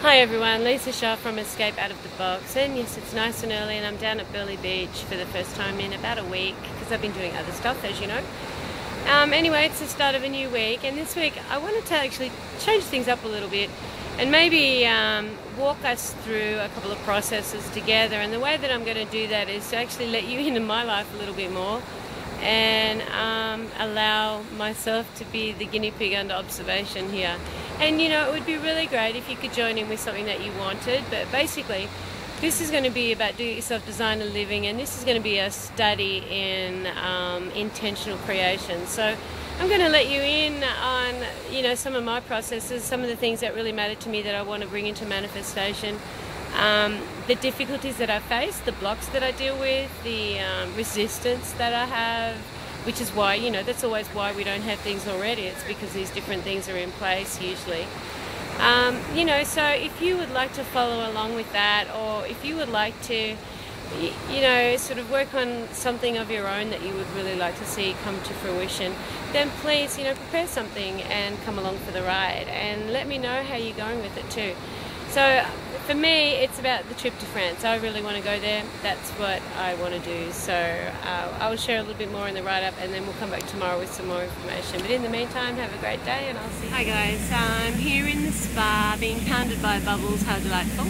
Hi everyone, Lisa Shaw from Escape Out of the Box, and yes, it's nice and early and I'm down at Burleigh Beach for the first time in about a week because I've been doing other stuff, as you know. Anyway, it's the start of a new week, and this week I wanted to actually change things up a little bit and maybe walk us through a couple of processes together. And the way that I'm going to do that is to actually let you into my life a little bit more and allow myself to be the guinea pig under observation here. And you know, it would be really great if you could join in with something that you wanted, but basically this is going to be about do-it-yourself design and living, and this is going to be a study in intentional creation. So I'm going to let you in on, you know, some of my processes, some of the things that really matter to me that I want to bring into manifestation, the difficulties that I face, the blocks that I deal with, the resistance that I have, which is why, you know, that's always why we don't have things already. It's because these different things are in place usually. You know, so if you would like to follow along with that, or if you would like to, you know, sort of work on something of your own that you would really like to see come to fruition, then please, you know, prepare something and come along for the ride and let me know how you're going with it too. So for me, it's about the trip to France. I really want to go there. That's what I want to do. So I will share a little bit more in the write-up, and then we'll come back tomorrow with some more information. But in the meantime, have a great day, and I'll see you. Hi guys, I'm here in the spa being pounded by bubbles. How delightful.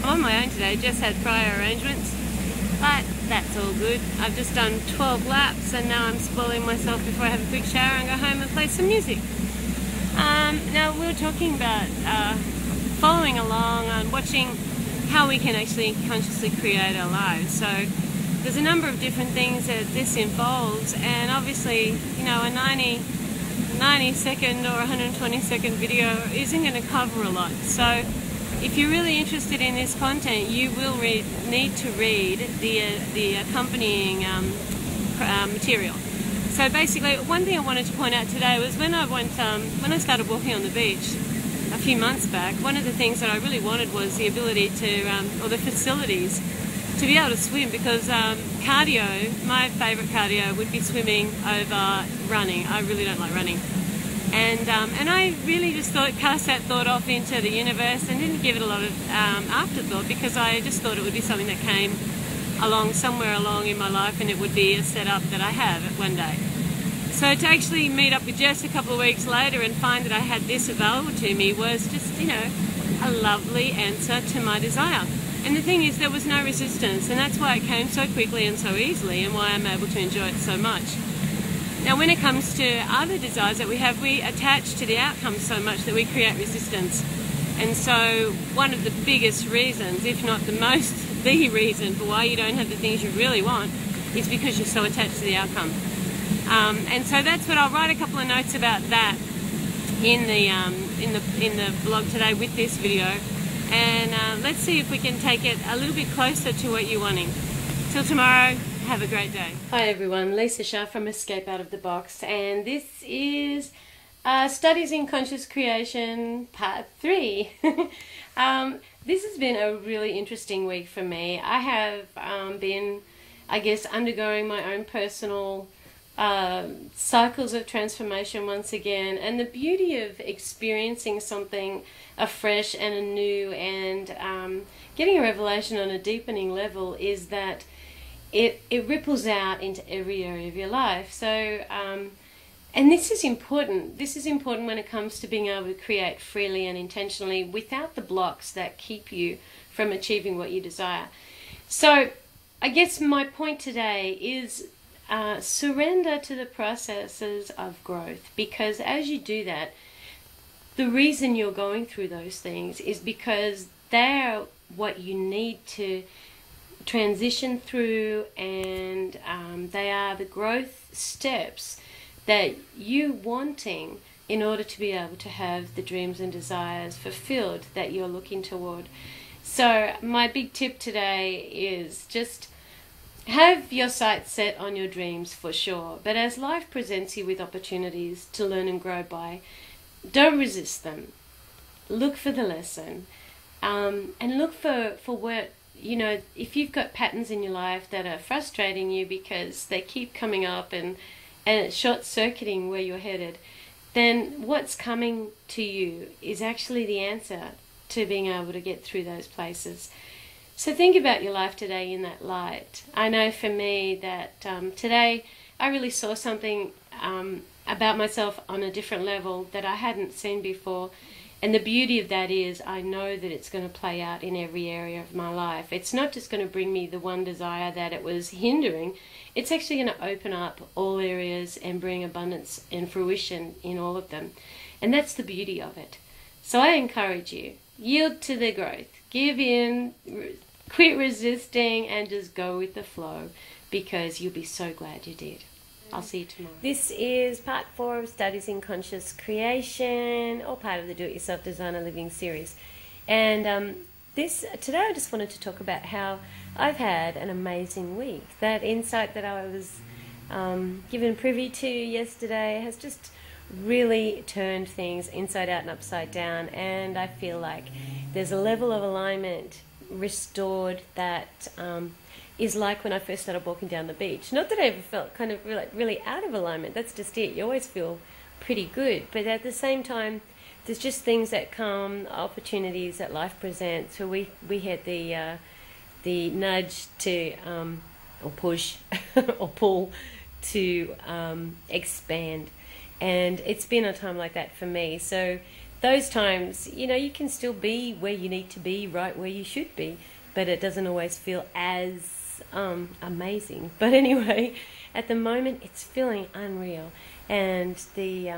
I'm on my own today, just had prior arrangements, but that's all good. I've just done 12 laps and now I'm spoiling myself before I have a quick shower and go home and play some music. Now we were talking about following along and watching how we can actually consciously create our lives. So there's a number of different things that this involves, and obviously, you know, a 90-second or 120-second video isn't going to cover a lot. So if you're really interested in this content, you will need to read the accompanying material. So basically, one thing I wanted to point out today was when I started walking on the beach a few months back, one of the things that I really wanted was the ability to, or the facilities, to be able to swim, because cardio, my favourite cardio would be swimming over running. I really don't like running. And I really just cast that thought off into the universe and didn't give it a lot of afterthought, because I just thought it would be something that came along somewhere along in my life, and it would be a setup that I have one day. So to actually meet up with Jess a couple of weeks later and find that I had this available to me was just, you know, a lovely answer to my desire. And the thing is, there was no resistance, and that's why it came so quickly and so easily, and why I'm able to enjoy it so much. Now when it comes to other desires that we have, we attach to the outcome so much that we create resistance. And so one of the biggest reasons, if not the reason for why you don't have the things you really want, is because you're so attached to the outcome. And so that's what I'll write a couple of notes about that in the blog today with this video, and let's see if we can take it a little bit closer to what you're wanting. Till tomorrow, have a great day. Hi everyone, Lisa Shaw from Escape Out of the Box, and this is Studies in Conscious Creation Part 3. This has been a really interesting week for me. I have been, I guess, undergoing my own personal cycles of transformation once again, and the beauty of experiencing something afresh and anew and getting a revelation on a deepening level is that it ripples out into every area of your life. So and this is important. This is important when it comes to being able to create freely and intentionally without the blocks that keep you from achieving what you desire. So I guess my point today is surrender to the processes of growth, because as you do that, the reason you're going through those things is because they're what you need to transition through, and they are the growth steps that you wanting in order to be able to have the dreams and desires fulfilled that you're looking toward. So my big tip today is just have your sights set on your dreams for sure, but as life presents you with opportunities to learn and grow by, don't resist them. Look for the lesson, and look for what, you know, if you've got patterns in your life that are frustrating you because they keep coming up and it's short-circuiting where you're headed, then what's coming to you is actually the answer to being able to get through those places. So think about your life today in that light. I know for me that today I really saw something about myself on a different level that I hadn't seen before. And the beauty of that is I know that it's going to play out in every area of my life. It's not just going to bring me the one desire that it was hindering. It's actually going to open up all areas and bring abundance and fruition in all of them. And that's the beauty of it. So I encourage you, yield to the growth. Give in, quit resisting, and just go with the flow, because you'll be so glad you did. I'll see you tomorrow. This is part 4 of Studies in Conscious Creation, or part of the Do-It-Yourself Designer Living series. And today I just wanted to talk about how I've had an amazing week. That insight that I was given privy to yesterday has just really turned things inside out and upside down, and I feel like there's a level of alignment restored that is like when I first started walking down the beach. Not that I ever felt kind of really out of alignment. That's just it. You always feel pretty good. But at the same time, there's just things that come, opportunities that life presents. So we had the nudge to, or push, or pull to expand. And it's been a time like that for me. So those times, you can still be where you need to be, right where you should be, but it doesn't always feel as amazing. But anyway, at the moment it's feeling unreal, and the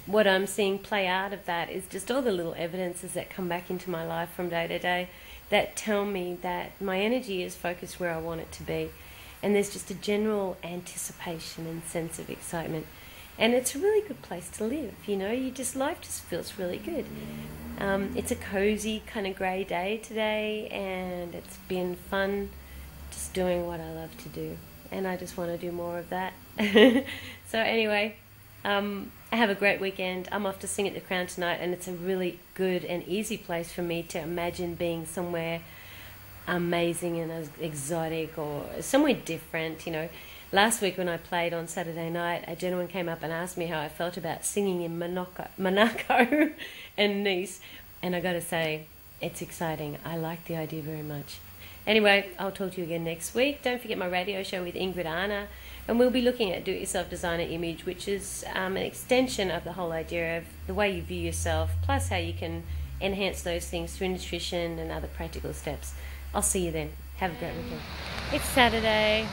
what I'm seeing play out of that is just all the little evidences that come back into my life from day to day that tell me that my energy is focused where I want it to be, and there's just a general anticipation and sense of excitement, and it's a really good place to live. Life just feels really good. It's a cozy kind of grey day today, and it's been fun just doing what I love to do, and I just want to do more of that. So anyway, I have a great weekend. I'm off to sing at the Crown tonight, and it's a really good and easy place for me to imagine being somewhere amazing and exotic or somewhere different. Last week when I played on Saturday night, a gentleman came up and asked me how I felt about singing in Monaco and Nice, and I got to say, it's exciting. I like the idea very much. Anyway, I'll talk to you again next week. Don't forget my radio show with Ingrid Anna, and we'll be looking at Do-It-Yourself Designer Image, which is an extension of the whole idea of the way you view yourself, plus how you can enhance those things through nutrition and other practical steps. I'll see you then. Have a great weekend. It's Saturday.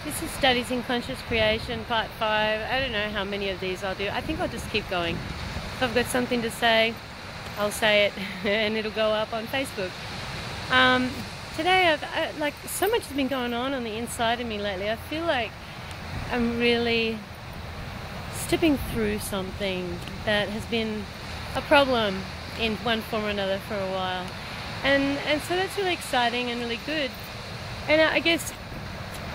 This is Studies in Conscious Creation, part 5. I don't know how many of these I'll do. I think I'll just keep going. If I've got something to say, I'll say it, and it'll go up on Facebook. Today, so much has been going on the inside of me lately. I feel like I'm really stepping through something that has been a problem in one form or another for a while. And so that's really exciting and really good. And I guess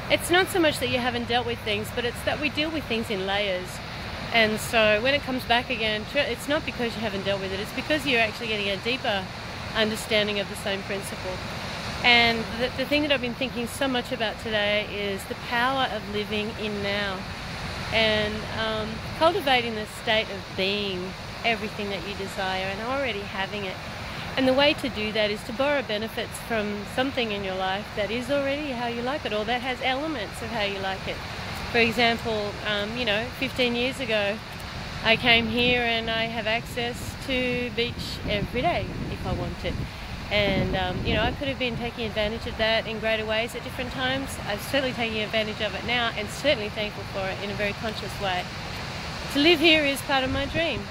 it's not so much that you haven't dealt with things, but it's that we deal with things in layers. And so when it comes back again, it's not because you haven't dealt with it, it's because you're actually getting a deeper understanding of the same principle. And the thing that I've been thinking so much about today is the power of living in now, and cultivating the state of being everything that you desire and already having it. And the way to do that is to borrow benefits from something in your life that is already how you like it, or that has elements of how you like it. For example, 15 years ago, I came here and I have access to beach every day if I wanted. And, I could have been taking advantage of that in greater ways at different times. I'm certainly taking advantage of it now, and certainly thankful for it in a very conscious way. To live here is part of my dream.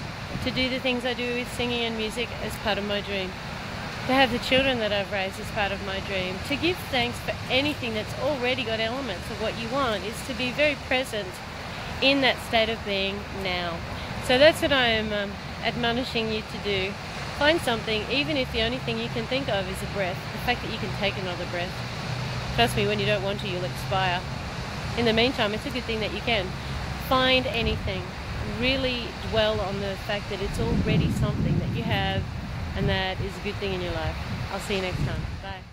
To do the things I do with singing and music is part of my dream. To have the children that I've raised is part of my dream. To give thanks for anything that's already got elements of what you want is to be very present in that state of being now. So that's what I'm admonishing you to do. Find something, even if the only thing you can think of is a breath. The fact that you can take another breath. Trust me, when you don't want to, you'll expire. In the meantime, it's a good thing that you can. Find anything. Really dwell on the fact that it's already something that you have, and that is a good thing in your life. I'll see you next time. Bye.